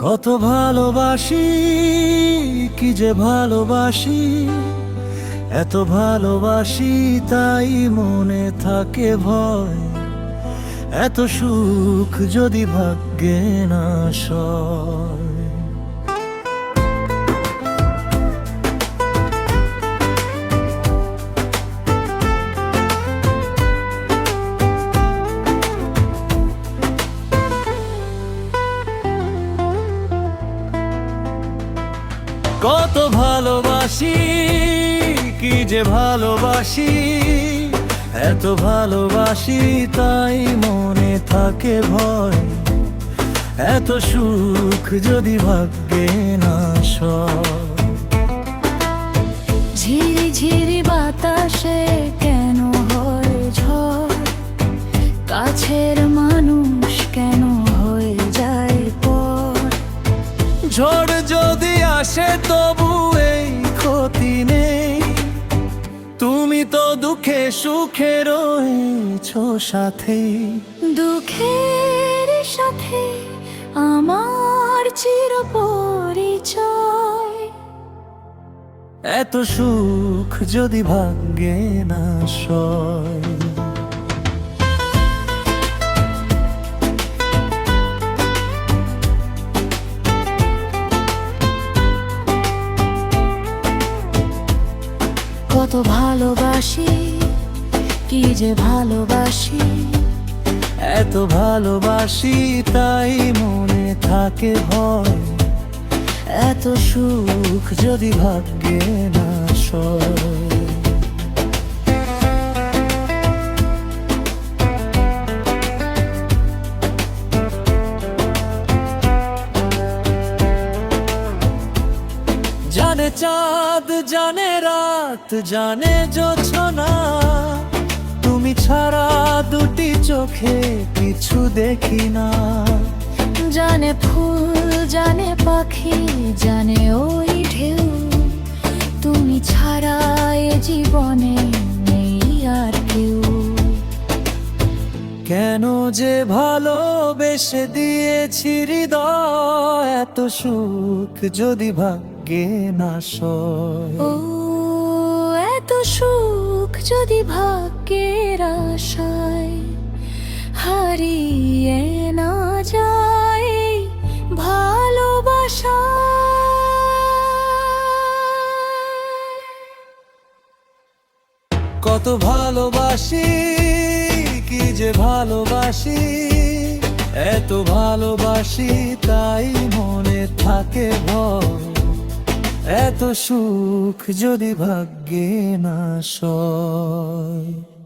কত ভালোবাসি, কি যে ভালোবাসি, এত ভালোবাসি তাই মনে থাকে ভয়। এত সুখ যদি ভাগ্যে না সয়। কত ভালোবাসি, কি যে ভালোবাসি, এত ভালোবাসি তাই মনে থাকে ভয়। এত সুখ যদি ভাগ্যে না সয়। ঝিরি ঝিরি বাতাসে কেন হয় ঝড়, কাছের মানুষ কেন হয়ে যায় পর। ঝড় যদি আসে তবু এই ক্ষতি নেই, তুমি তো দুঃখে সুখে রয়েছো সাথে। দুঃখের সাথে আমার চির পরিচয়। এত সুখ যদি ভাগ্যে না সয়। কত ভালোবাসি, কি যে ভালোবাসি, এত ভালোবাসি তাই মনে থাকে ভয়। এত সুখ যদি ভাগ্যে না সয়। জানে চাঁদ, জানে রাত, জানে জোছনা, তুমি ছাড়া দুটি চোখে কিছু দেখি না। জানে ফুল, জানে পাখি, জানে ওই ঢেউ, তুমি ছাড়া এ জীবনে নেই আর কেউ। কেন যে ভালোবেসে দিয়েছি হৃদয়, এত সুখ যদি ভাগ্যে না সয়। ও এত সুখ যদি ভাগ্যের আশায় হারিয়ে না যায় ভালোবাসা। কত ভালোবাসি, কি যে ভালোবাসি, এত ভালোবাসি তাই মনে থাকে ভয়। এত সুখ যদি ভাগ্যে না সয়।